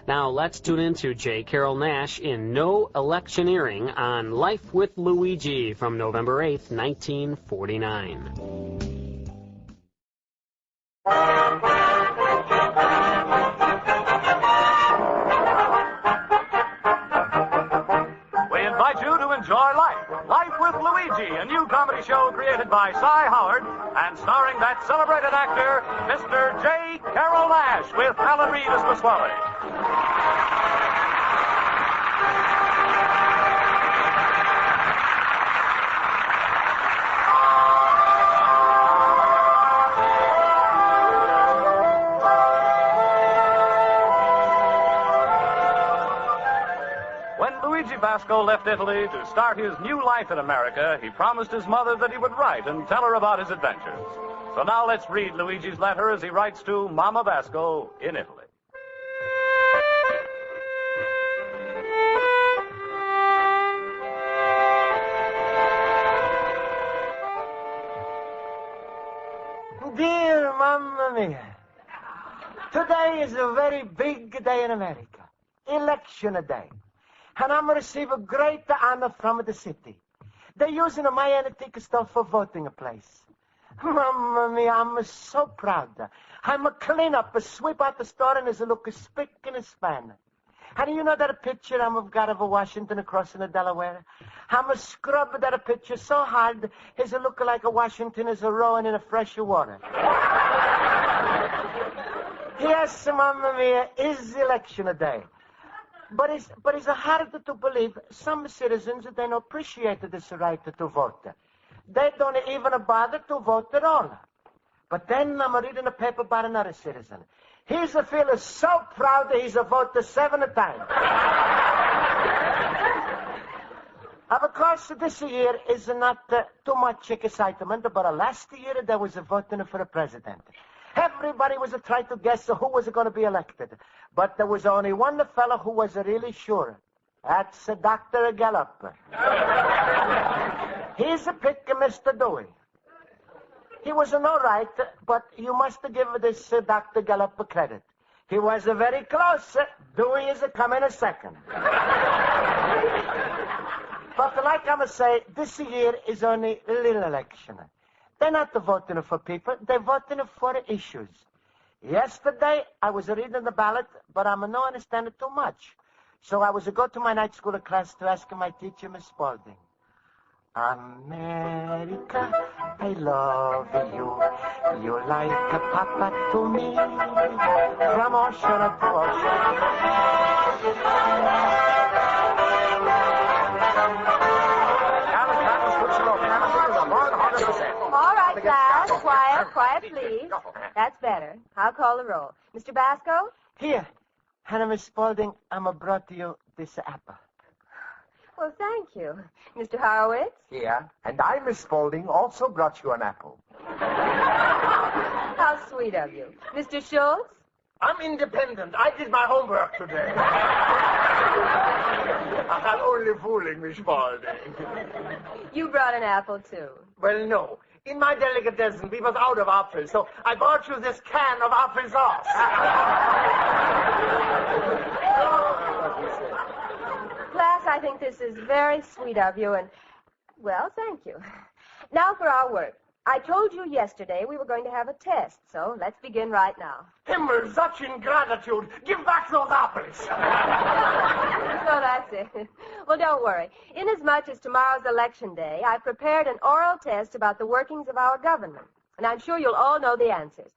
Now let's tune in to J. Carrol Naish in No Electioneering on Life with Luigi from November 8th, 1949. Enjoy Life with Luigi, a new comedy show created by Cy Howard and starring that celebrated actor, Mr. J. Carrol Naish, with Alan Reed as Pasquale. Luigi Basco left Italy to start his new life in America. He promised his mother that he would write and tell her about his adventures. So now let's read Luigi's letter as he writes to Mama Basco in Italy. Dear Mamma Mia, today is a very big day in America. Election day. And I'm going to receive a great honor from the city. They're using my antique stuff for voting a place. Mamma mia, I'm so proud. I'm a clean up, a sweep out the store, and there's a look of spick and a span. And you know that picture I've got of a Washington crossing the Delaware? I'm a scrub that picture so hard, it's a look like a Washington is a rowing in a fresh water. Yes, Mamma mia, is election day. But it's hard to believe some citizens, they don't appreciate this right to vote. They don't even bother to vote at all. But then I'm reading a paper about another citizen. He's a feeling so proud that he's a voter 7 times. Of course, this year is not too much excitement, but last year there was a voting for a president. Everybody was trying to guess who was going to be elected. But there was only one fellow who was really sure. That's Dr. Gallup. He's a pick, Mr. Dewey. He was all right, but you must give this Dr. Gallup credit. He was very close. Dewey is coming a second. But like I'm say, this year is only a little election. They're not voting for people. They're voting for issues. Yesterday, I was reading the ballot, but I'm not understanding too much. So I was to go to my night school class to ask my teacher, Miss Spaulding. America, I love you. You like a papa to me. From ocean to All right, class. Quiet, please. That's better. I'll call the roll. Mr. Basco? Here. Hannah, Miss Spaulding, I'm brought to you this apple. Well, thank you. Mr. Horowitz? Here. And I, Miss Spaulding, also brought you an apple. How sweet of you. Mr. Schultz? I'm independent. I did my homework today. I'm only fooling, Miss Spaulding. You brought an apple, too. Well, no. In my delicatessen, we was out of apples, so I bought you this can of apple sauce. Class, I think this is very sweet of you, and, well, thank you. Now for our work. I told you yesterday we were going to have a test, so let's begin right now. Himmel, such ingratitude. Give back those apples. So that's it. Well, don't worry. Inasmuch as tomorrow's election day, I've prepared an oral test about the workings of our government, and I'm sure you'll all know the answers.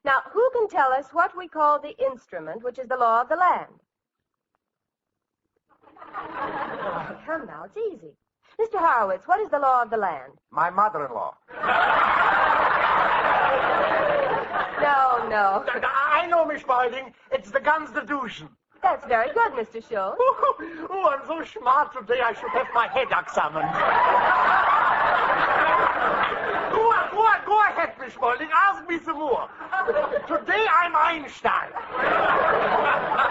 Now, who can tell us what we call the instrument, which is the law of the land? Oh, come now, it's easy. Mr. Horowitz, what is the law of the land? My mother-in-law. No. I know, Miss Spaulding. It's the Constitution. That's very good, Mr. Schultz. Oh, I'm so smart today I should have my head examined. Go ahead, Miss Spaulding. Ask me some more. Today I'm Einstein.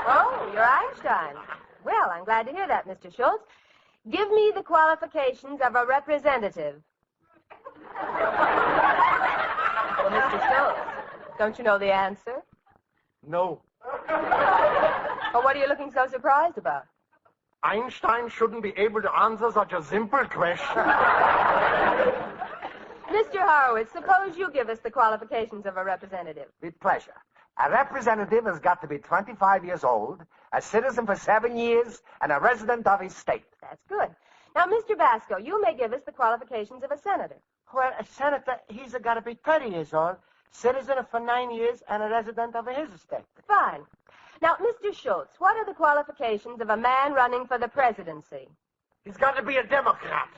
Oh, you're Einstein. Well, I'm glad to hear that, Mr. Schultz. Give me the qualifications of a representative. Well, Mr. Schultz, don't you know the answer? No. Well, what are you looking so surprised about? Einstein shouldn't be able to answer such a simple question. Mr. Horowitz, suppose you give us the qualifications of a representative. With pleasure. A representative has got to be 25 years old, a citizen for 7 years, and a resident of his state. That's good. Now, Mr. Basco, you may give us the qualifications of a senator. Well, a senator, he's got to be 30 years old, citizen for 9 years, and a resident of his state. Fine. Now, Mr. Schultz, what are the qualifications of a man running for the presidency? He's got to be a Democrat.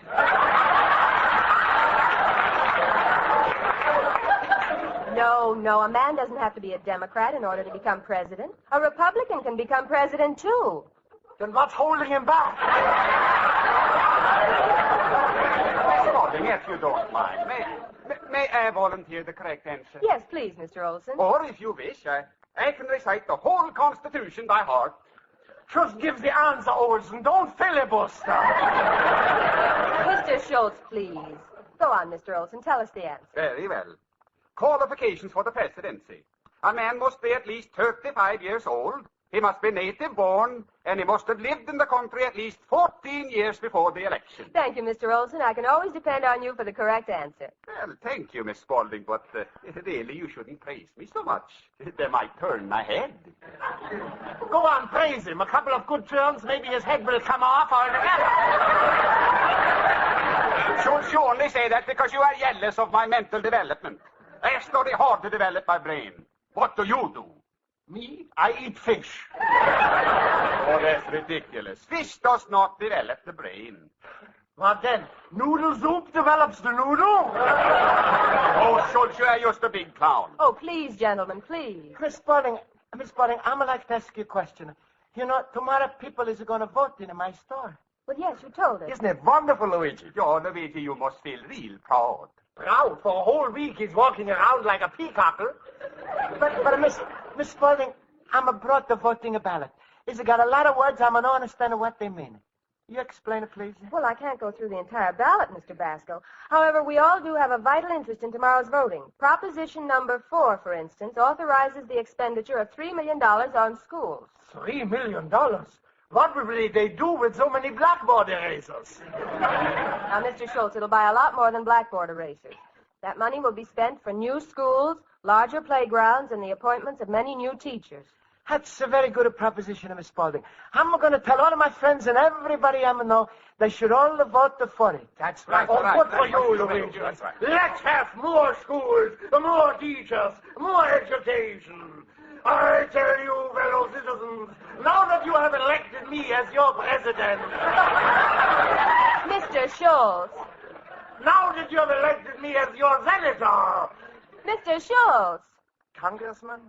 No, a man doesn't have to be a Democrat in order to become president. A Republican can become president, too. Then what's holding him back? Miss Spaulding, if you don't mind, may I volunteer the correct answer? Yes, please, Mr. Olson. Or, if you wish, I can recite the whole Constitution by heart. Just give the answer, Olson. Don't filibuster. Mr. Schultz, please. Go on, Mr. Olson. Tell us the answer. Very well. Qualifications for the presidency. A man must be at least 35 years old. He must be native born, and he must have lived in the country at least 14 years before the election. Thank you, Mr. Olson. I can always depend on you for the correct answer. Well, thank you, Miss Spaulding, but really you shouldn't praise me so much. They might turn my head. Go on, praise him. A couple of good turns, maybe his head will come off altogether. Should you only say that because you are jealous of my mental development? I study hard to develop my brain. What do you do? Me? I eat fish. Oh, that's ridiculous. Fish does not develop the brain. What then? Noodle soup develops the noodle? Oh, Schultz, you are just a big clown. Oh, please, gentlemen, please. Miss Spaulding, I'm like to ask you a question. You know, tomorrow people is going to vote in my store. Well, yes, you told us. Isn't it wonderful, Luigi? Oh, Luigi, you must feel real proud. Proud? For a whole week he's walking around like a peacocker. But Miss Spaulding, I'm brought the voting ballot. It's got a lot of words I don't understand what they mean. You explain it, please? Well, I can't go through the entire ballot, Mr. Basco. However, we all do have a vital interest in tomorrow's voting. Proposition number 4, for instance, authorizes the expenditure of $3 million on schools. $3 million? What will they do with so many blackboard erasers? Now, Mr. Schultz, it'll buy a lot more than blackboard erasers. That money will be spent for new schools, larger playgrounds, and the appointments of many new teachers. That's a very good proposition, Miss Spaulding. I'm going to tell all of my friends and everybody I know they should all vote for it. That's right. That's right. Good for you, Luigi. That's right. Let's have more schools, more teachers, more education. I tell you, fellow citizens, now that you have elected me as your president... Mr. Schultz. Now that you have elected me as your senator... Mr. Schultz. Congressman?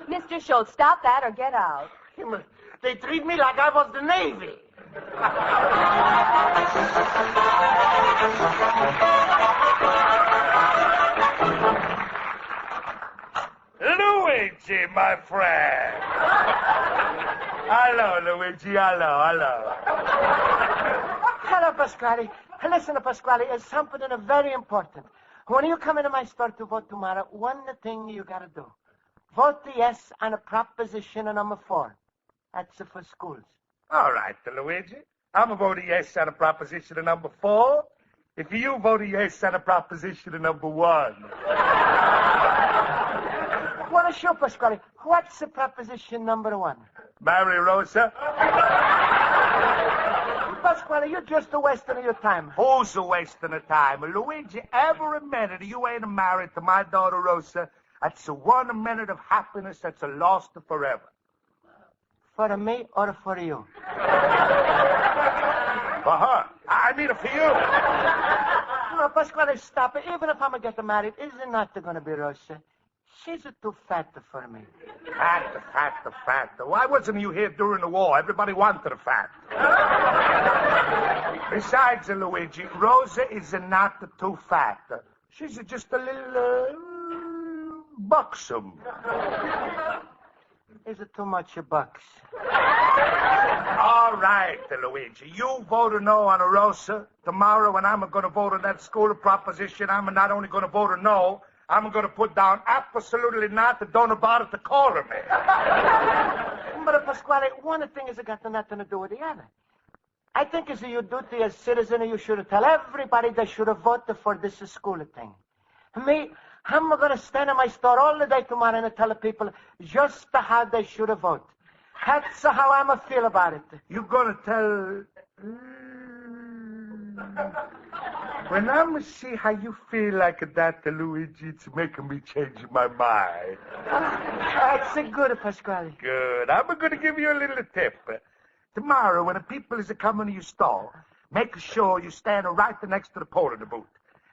Mr. Schultz, stop that or get out. They treat me like I was the Navy. Luigi, my friend. Hello, Luigi. Hello. Hello, Pasquale. Listen, Pasquale, it's something very important. When you come into my store to vote tomorrow, one thing you got to do. Vote yes on a proposition number 4. That's for schools. All right, Luigi. I'm a vote yes on a proposition number 4. If you vote yes on a proposition number 1. Well, sure, Pasquale. What's the proposition number 1? Marry Rosa. Pasquale, you're just a wasting of your time. Who's a wasting of time? Luigi, every minute you ain't married to my daughter Rosa, that's 1 minute of happiness that's lost forever. For me or for you? For her. I mean for you. No, Pasquale, stop it. Even if I'm going to get married, is it not going to be Rosa? She's too fat for me. Fat. Why wasn't you here during the war? Everybody wanted a fat. Besides, Luigi, Rosa is not too fat. She's just a little buxom. Is it too much bucks? All right, Luigi. You vote no on a Rosa. Tomorrow when I'm going to vote on that school proposition, I'm not only going to vote no, I'm going to put down absolutely not. Don't bother to call me. But Pasquale, one thing has got nothing to do with the other. I think it's your duty as citizen, you should tell everybody they should have voted for this school thing. Me, I'm going to stand in my store all the day tomorrow and tell the people just how they should have voted. That's how I'm going to feel about it. You going to tell... When I'm see how you feel like that, Luigi, it's making me change my mind. That's good, Pasquale. Good. I'm going to give you a little tip. Tomorrow, when the people is coming to your store, make sure you stand right next to the polling booth.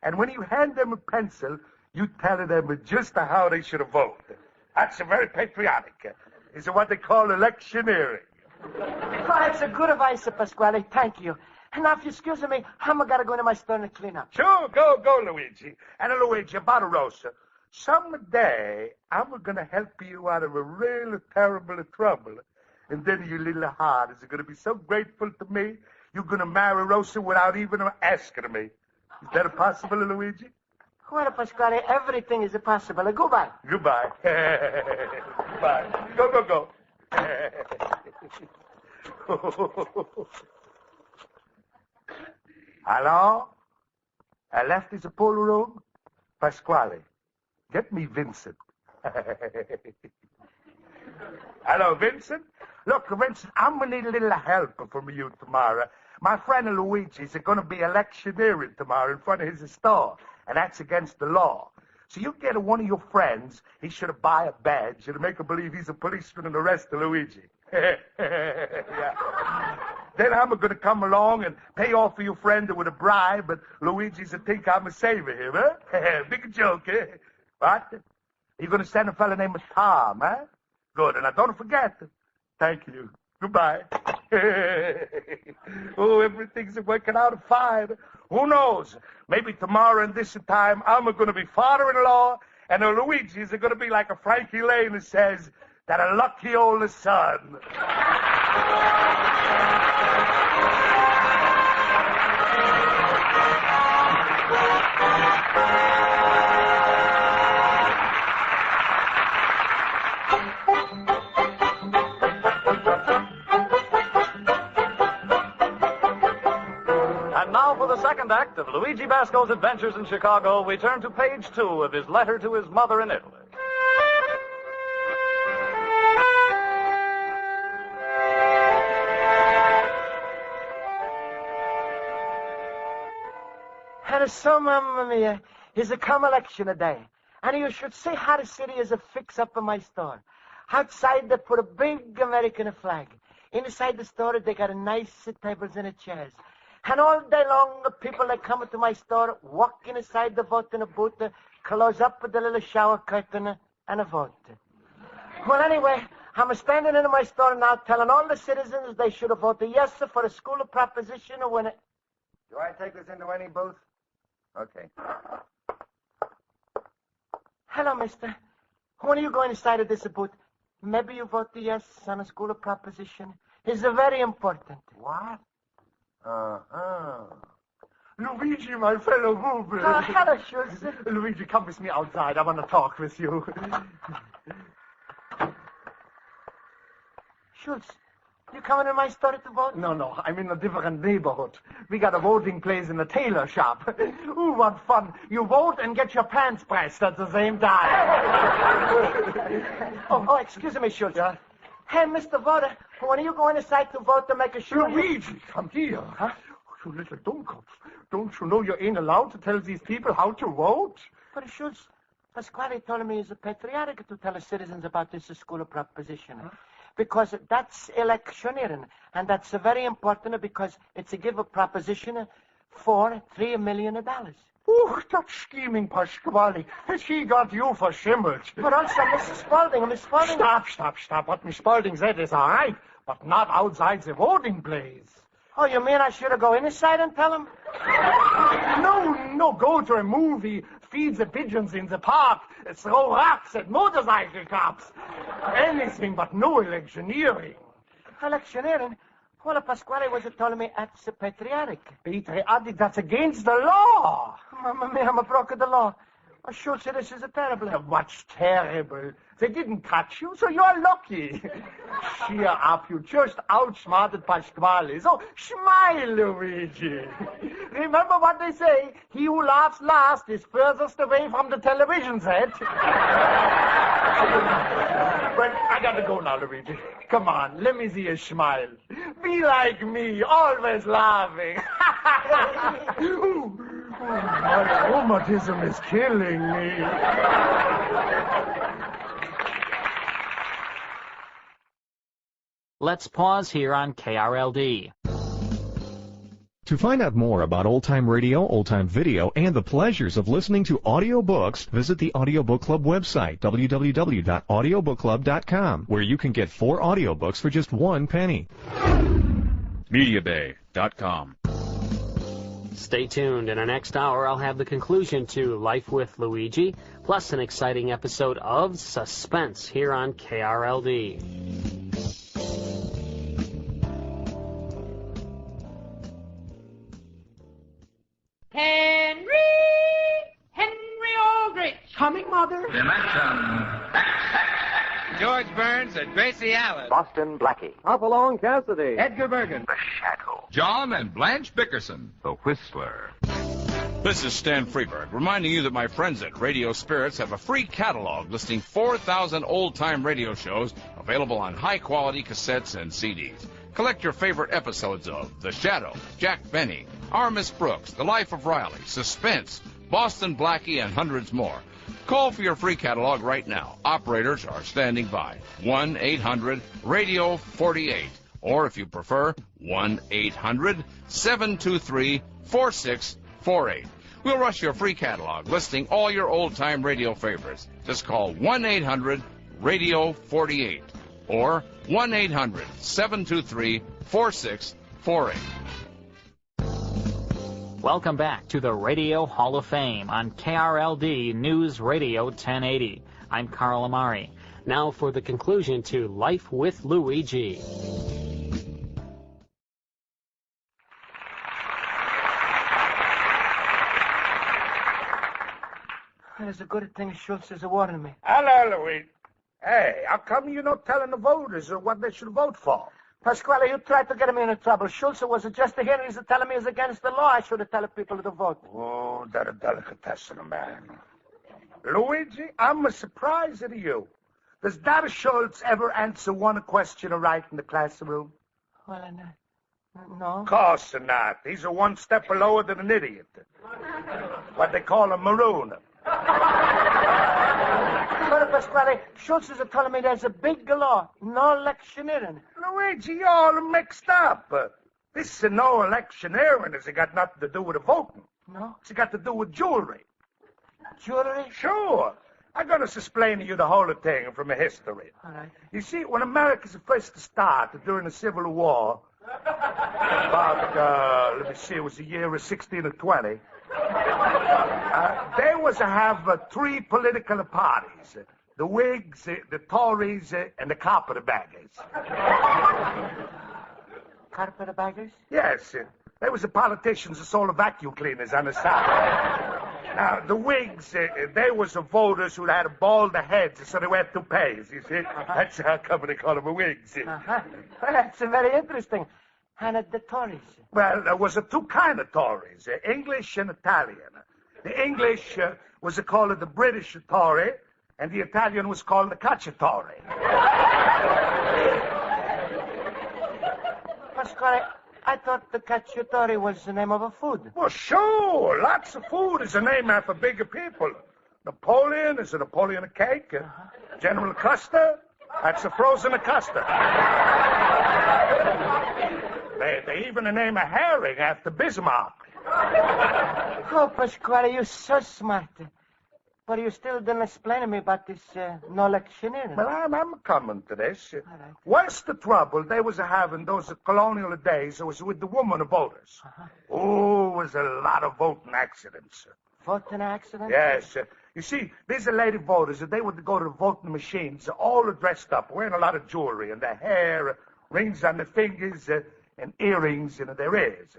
And when you hand them a pencil, you tell them just how they should vote. That's very patriotic. It's what they call electioneering. Oh, that's a good advice, Pasquale. Thank you. And now, if you excuse me, I'm going to go into my store and clean up. Sure, go, Luigi. And Luigi, about Rosa. Someday, I'm going to help you out of a real terrible trouble. And then your little heart is going to be so grateful to me, you're going to marry Rosa without even asking me. Is that possible, Luigi? Well, Pasquale, everything is possible. Goodbye. Goodbye. Goodbye. Go. Hello? I left his pool room. Pasquale, get me Vincent. Hello, Vincent? Look, Vincent, I'm going to need a little help from you tomorrow. My friend Luigi's going to be electioneering tomorrow in front of his store, and that's against the law. So you get one of your friends, he should buy a badge and make him believe he's a policeman and arrest Luigi. Yeah. Then I'm going to come along and pay off for your friend with a bribe, but Luigi's think I'm saving him, huh? Big joke, eh? What? You're going to send a fella named Tom, huh? Good, and I don't forget. Thank you. Goodbye. Oh, everything's working out fine. Who knows? Maybe tomorrow and this time I'm going to be father-in-law, and Luigi's going to be like a Frankie Lane that says, that a lucky old son. And now for the second act of Luigi Basco's adventures in Chicago, we turn to page 2 of his letter to his mother in Italy. And so, Mamma Mia, is a come election day. And you should see how the city is a fix up in my store. Outside, they put a big American flag. Inside the store, they got a nice tables and chairs. And all day long, the people that come into my store walk inside the voting booth, close up the little shower curtain, and vote. Well, anyway, I'm standing in my store now telling all the citizens they should vote yes for a school proposition when it... Do I take this into any booth? Okay. Hello, mister. When are you going inside of this booth? Maybe you vote yes on a school proposition. It's very important. What? Luigi, my fellow mover. Hello, Schultz. Luigi, come with me outside. I want to talk with you. Schultz, you coming in my store to vote? No, I'm in a different neighborhood. We got a voting place in the tailor shop. Ooh, what fun. You vote and get your pants pressed at the same time. oh, excuse me, Schultz. Yeah? Hey, Mr. Voter, when are you going inside to vote to make sure Luigi, come here. Huh? You little dummkopf. Don't you know you ain't allowed to tell these people how to vote? But, Schultz, Pasquale told me it's patriotic to tell the citizens about this school proposition. Huh? Because that's electioneering, and that's very important because it's a give a proposition for $3 million. Oh, that scheming Pasquale. She got you for shimmels. But also, Mrs. Spaulding, Miss Spaulding... Stop. What Miss Spaulding said is all right, but not outside the voting place. Oh, you mean I should have go inside and tell him? No, go to a movie, feed the pigeons in the park, throw rocks at motorcycle cops. Anything but no electioneering. Electioneering? Well, Pasquale was telling me that's patriotic. Patriotic? That's against the law. Mamma mia, I broke the law. Oh, Schultz, this is a terrible. What's terrible? They didn't catch you, so you're lucky. Cheer up, you just outsmarted Pasquale. So smile, Luigi. Remember what they say, he who laughs last is furthest away from the television set. But I gotta go now, Luigi. Come on, let me see a smile. Be like me, always laughing. My rheumatism is killing me. Let's pause here on KRLD. To find out more about old-time radio, old-time video, and the pleasures of listening to audiobooks, visit the Audiobook Club website, www.audiobookclub.com, where you can get 4 audiobooks for just 1 penny. MediaBay.com. Stay tuned. In our next hour, I'll have the conclusion to Life with Luigi, plus an exciting episode of Suspense here on KRLD. Henry Aldrich. Coming, Mother. Dimension. George Burns and Gracie Allen. Boston Blackie. Hopalong Cassidy. Edgar Bergen. The Shadow. John and Blanche Bickerson. The Whistler. This is Stan Freeberg, reminding you that my friends at Radio Spirits have a free catalog listing 4,000 old-time radio shows available on high-quality cassettes and CDs. Collect your favorite episodes of The Shadow, Jack Benny, Our Miss Brooks, The Life of Riley, Suspense, Boston Blackie, and hundreds more. Call for your free catalog right now. Operators are standing by. 1-800-RADIO-48. Or if you prefer, 1-800-723-4648. We'll rush your free catalog listing all your old-time radio favorites. Just call 1-800-RADIO-48 or 1-800-723-4648. Welcome back to the Radio Hall of Fame on KRLD News Radio 1080. I'm Carl Amari. Now for the conclusion to Life with Luigi. It's a good thing Schultz is warning me. Hello, Luigi. Hey, how come you're not telling the voters what they should vote for? Pasquale, you tried to get me into trouble. Schultz was just here. He's telling me it's against the law. I should have told people to vote. Oh, that a delicatessen, man. Luigi, I'm surprised at you. Does Dad Schultz ever answer one question right in the classroom? Well, no. Of course not. He's a one step lower than an idiot. What they call a marooner. But, Pasquale, Schultz is telling me there's a big law. No electioneering. Luigi, you're all mixed up. This no electioneering has got nothing to do with the voting. No? It's got to do with jewelry. Jewelry? Sure. I'm going to explain to you the whole thing from a history. All right. You see, when America's first started during the Civil War, about, let me see, it was the year of 1620, there was to have 3 political parties. The Whigs, the Tories, and the Carpetbaggers. Carpetbaggers? Yes. They was the politicians that sold the vacuum cleaners on the side. Now, the Whigs, they was the voters who had bald heads, so they wear toupees, you see. That's how come they call them the Whigs. Well, that's very interesting. And the Tories? Well, there was 2 kind of Tories, English and Italian. The English was called the British Tory, and the Italian was called the Cacciatore. Pasquale, I thought the Cacciatore was the name of a food. Well, sure. Lots of food is a name after bigger people. Napoleon is a Napoleon cake. General Custer, that's a frozen custard. They even name a herring after Bismarck. Oh, Pasquale, you're so smart. But you still didn't explain to me about this no electioneering. Well, I'm coming to this. All right. What's the trouble they was having those colonial days was with the woman voters? Oh, it was a lot of voting accidents. Voting accidents? Yes. You see, these are lady voters, they would go to the voting machines all dressed up, wearing a lot of jewelry and their hair, rings on their fingers, and earrings in their ears.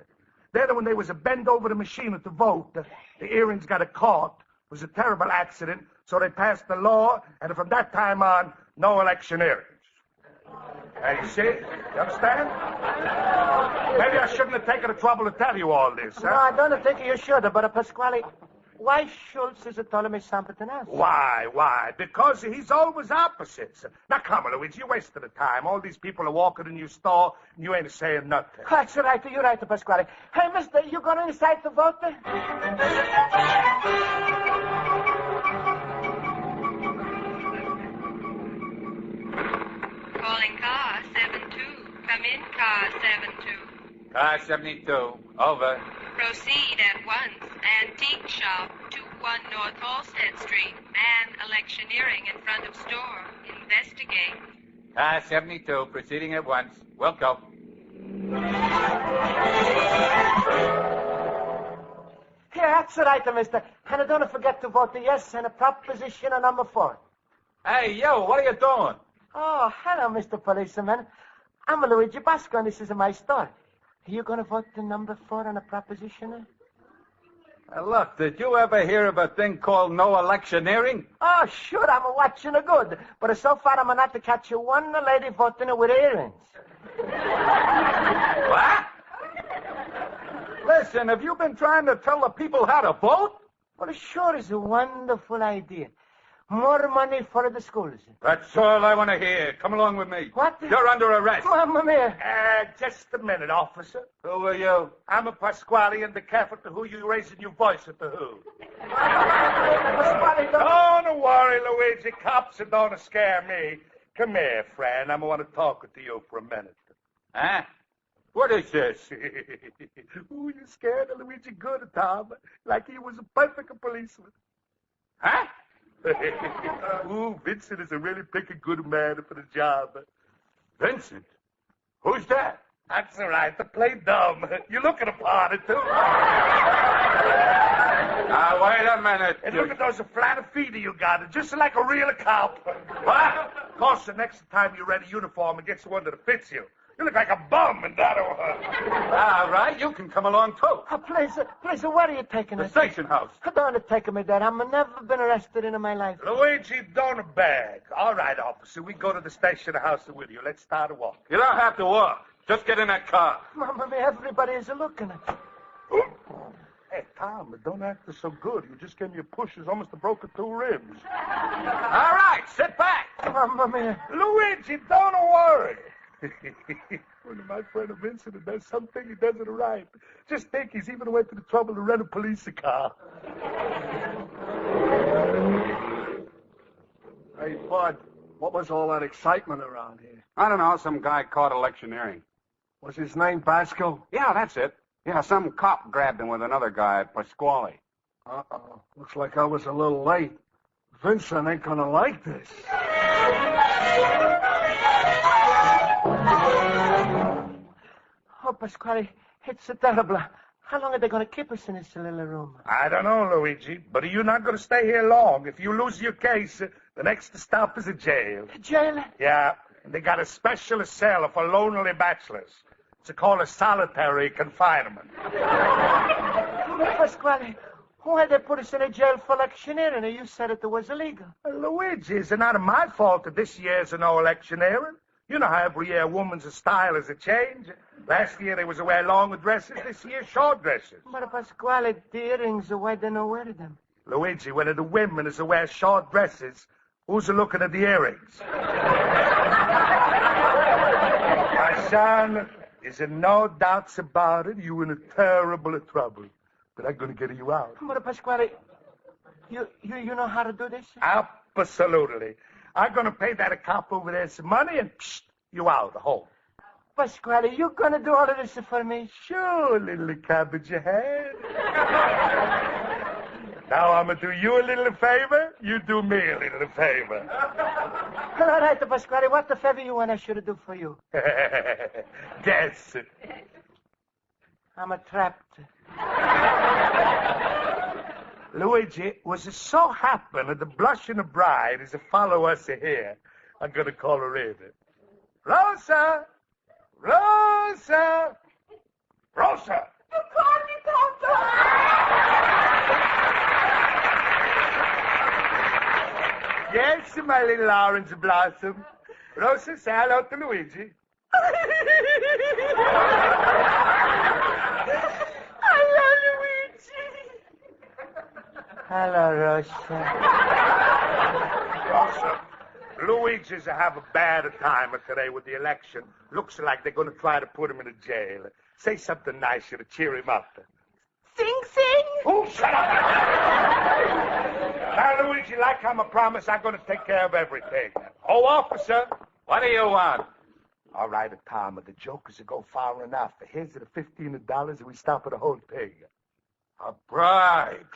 Then when they was bend over the machine to vote, the earrings got caught was a terrible accident, so they passed the law, and from that time on, no electioneering. You see? You understand? Maybe I shouldn't have taken the trouble to tell you all this, huh? No, I don't think you should, but Pasquale, why Schultz is telling me something else? Why? Because he's always opposites. Now, come on, Luigi, you're wasting the time. All these people are walking in your store, and you ain't saying nothing. That's right, you're right, Pasquale. Hey, mister, you going inside to vote? Calling car 72. Come in, car 72. Car 72. Over. Proceed at once. Antique shop, 21 North Halstead Street. Man electioneering in front of store. Investigate. Car 72. Proceeding at once. We'll go. Yeah, that's right, mister. And don't forget to vote the yes on proposition number 4. Hey, yo, what are you doing? Oh, hello, Mr. Policeman. I'm Luigi Basco, and this is my store. Are you going to vote the number 4 on a proposition? Look, did you ever hear of a thing called no electioneering? Oh, sure, I'm watching it good. But so far, I'm not to catch one lady voting with earrings. What? Listen, have you been trying to tell the people how to vote? Well, it sure is a wonderful idea. More money for the schools. That's all I want to hear. Come along with me. What? You're under arrest. Mamma mia. Just a minute, officer. Who are you? I'm a Pasquale, and the careful to who you raising your voice at the who. Pasquale, Don't worry, Luigi. Cops are don't scare me. Come here, friend. I want to talk to you for a minute. Huh? What is this? Ooh, you scared of Luigi good, Tom. Like he was a perfect policeman. Huh? Ooh, Vincent is a really picking good man for the job. Vincent? Who's that? That's all right. To play dumb. You're looking upon it, too. Now, wait a minute. And look at those flat feet you got. Just like a real cop. What? Of course, the next time you rent a uniform and gets one that fits you. You look like a bum in that one. All right, you can come along, too. Please, where are you taking The us? station house. Don't take me there. I've never been arrested in my life. Luigi, don't beg. All right, officer, we go to the station house with you. Let's start a walk. You don't have to walk. Just get in that car. Mamma mia, everybody is looking at you. Hey, Tom, don't act so good. You just gave me a push. It's almost broken 2 ribs. All right, sit back. Mamma mia. Luigi, don't worry. When my friend Vincent does something, he does it right. Just think he's even went to the trouble to rent a police car. Hey, Bud, what was all that excitement around here? I don't know, some guy caught electioneering. Was his name Basco? Yeah, that's it. Yeah, some cop grabbed him with another guy, Pasquale. Uh-oh. Looks like I was a little late. Vincent ain't gonna like this. Oh, Pasquale, it's terrible. How long are they going to keep us in this little room? I don't know, Luigi, but you're not going to stay here long. If you lose your case, the next stop is a jail. Jail? Yeah, and they got a special cell for lonely bachelors. It's called a solitary confinement. Pasquale, why they put us in a jail for electioneering? You said it was illegal. Luigi, it's not my fault that this year's no electioneering. You know how every year a woman's style is a change. Last year they was to wear long dresses, this year short dresses. But Pasquale, the earrings, why they don't wear them? Luigi, when the women is to wear short dresses, who's looking at the earrings? My son, there's no doubts about it. You in a terrible trouble. But I'm going to get you out. But Pasquale, you know how to do this? Absolutely. I'm going to pay that cop over there some money and you out, home. Pasquale, you going to do all of this for me? Sure, little cabbage head. Now I'm going to do you a little favor, you do me a little favor. All right, Pasquale, what the favor you want I should do for you? Guess. I'm trapped. Luigi, was it so happen that the blushing bride is to follow us here? I'm going to call her in. Rosa! Rosa! Rosa! You called me, Papa. Yes, my little orange blossom. Rosa, say hello to Luigi. Hello, Luigi. Hello, Rosa. Rosa, Luigi's have a bad time today with the election. Looks like they're going to try to put him in a jail. Say something nice to cheer him up. Sing, sing. Oh, shut up! Now, Luigi, like I'm a promise, I'm going to take care of everything. Oh, officer. What do you want? All right, Tom, the jokers will go far enough. Here's the $15 and we stop the whole thing. A bribe.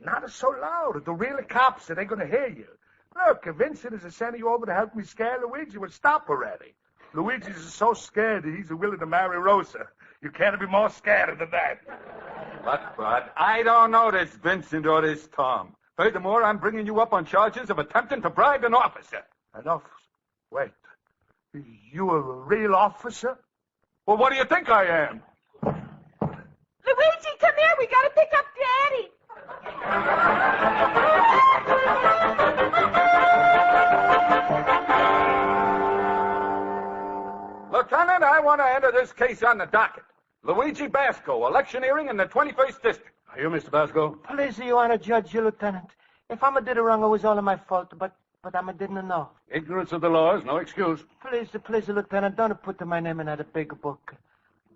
Not so loud. The real cops, they're going to hear you. Look, if Vincent is sending you over to help me scare Luigi, well, stop already. Luigi's so scared that he's willing to marry Rosa. You can't be more scared than that. But I don't know this Vincent or this Tom. Furthermore, I'm bringing you up on charges of attempting to bribe an officer. An officer? Wait. You a real officer? Well, what do you think I am? Luigi, come here. We got to pick up Daddy. Lieutenant, I want to enter this case on the docket. Luigi Basco, electioneering in the 21st District. Are you, Mr. Basco? Please, you want to judge you, Lieutenant. If I did it wrong, it was all my fault, but I didn't know. Ignorance of the law is no excuse. Please, Lieutenant, don't put my name in that big book.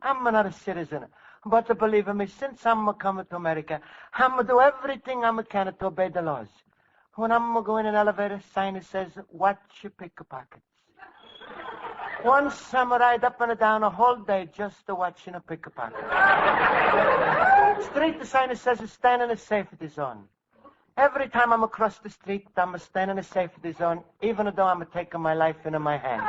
I'm not a citizen. But believe me, since I'm coming to America, I'm going to do everything I can to obey the laws. When I'm going in an elevator, sign that says, watch your pickpockets. Once I'm ride up and down a whole day just to watching a pickpocket. Street, the sign that says, stand in a safety zone. Every time I'm across the street, I'm standing in a safety zone, even though I'm taking my life into my hand.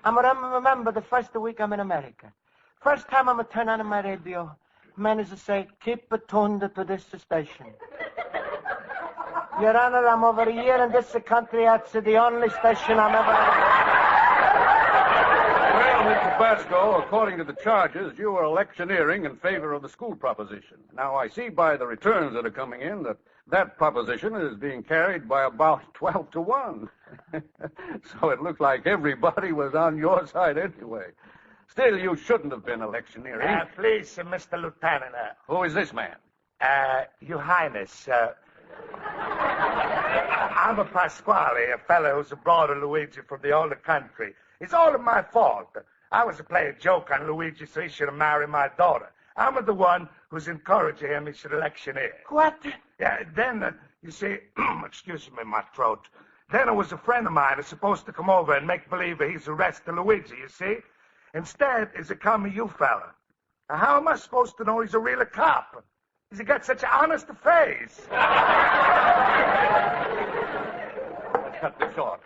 I'm remember the first week I'm in America. First time I'm turn on my radio, managers say, keep it tuned to this station. Your Honor, I'm over here in this country. That's the only station I'm ever... Well, Mr. Basco, according to the charges, you were electioneering in favor of the school proposition. Now, I see by the returns that are coming in that proposition is being carried by about 12 to 1. So it looked like everybody was on your side anyway. Still, you shouldn't have been electioneering. Please, Mr. Lieutenant. Who is this man? Your Highness, I'm a Pasquale, a fellow who's brought Luigi from the older country. It's all of my fault. I was playing a joke on Luigi so he should marry my daughter. I'm the one who's encouraging him he should electioneer. What? Yeah, then, you see, excuse me, my throat. Then it was a friend of mine who's supposed to come over and make believe he's arrested Luigi, you see? Instead, it's come you fella. Now, how am I supposed to know he's a real cop? He's got such an honest face. Let's cut this short.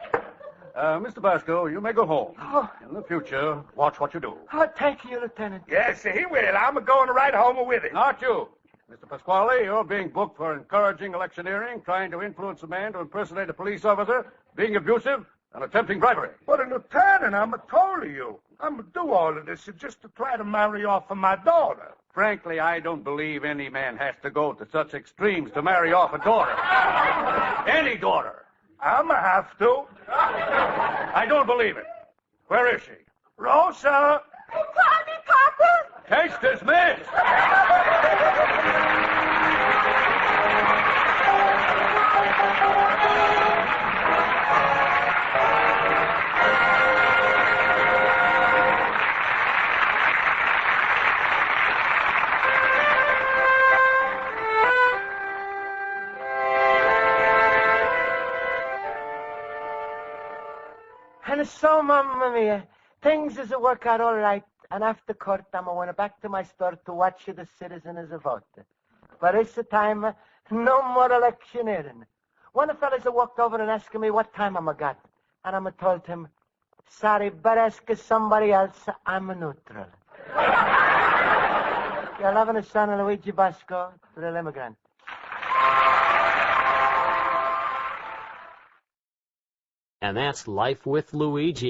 Mr. Basco, you may go home. Oh. In the future, watch what you do. Oh, thank you, Lieutenant. Yes, he will. I'm going right home with him. Not you. Mr. Pasquale, you're being booked for encouraging electioneering, trying to influence a man to impersonate a police officer, being abusive, and attempting bribery. But, Lieutenant, I'm told you. I'm going to do all of this just to try to marry off of my daughter. Frankly, I don't believe any man has to go to such extremes to marry off a daughter. Any daughter. I'm going to have to. I don't believe it. Where is she? Rosa! Call me, Papa. Case dismissed. And so, Mamma Mia, things is work out all right. And after court, I'm going back to my store to watch the citizens vote. But it's the time, no more electioneering. One of the fellas walked over and asked me what time I'm got. And I'm told him, sorry, but ask somebody else. I'm neutral. Your loving son, Luigi Basco, real immigrant. And that's Life with Luigi.